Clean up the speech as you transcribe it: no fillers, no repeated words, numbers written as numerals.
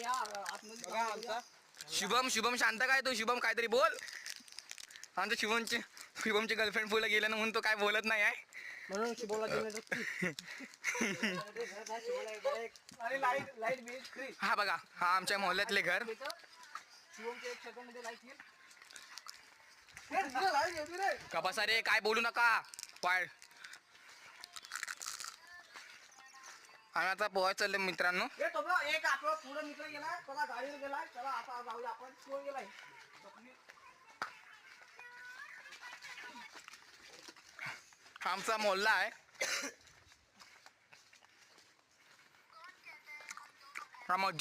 या आतमध्ये आमचा शुभम शांत काय तू शुभम काहीतरी बोल. आमच्या शुभमची गर्लफ्रेंड फुलं गेलं ना म्हणून तो काय बोलत नाही आहे. म्हणून शुभमला आणि लाईट बिल फ्री. हा बघा हा आमच्या मोहल्ल्यातले घर. शुभमच्या 1 सेकंडमध्ये लाईट येईल. का बसा रे काय बोलू नका पाय. आम्ही आता पोहाय चालले मित्रांनो. एक आठवडा पुढे मित्र गेलाय चला गाडीवर गेलाय चला आता जाऊया आपण कोण गेलाय. आमचा मोहल्ला आहे. हा मस्जिद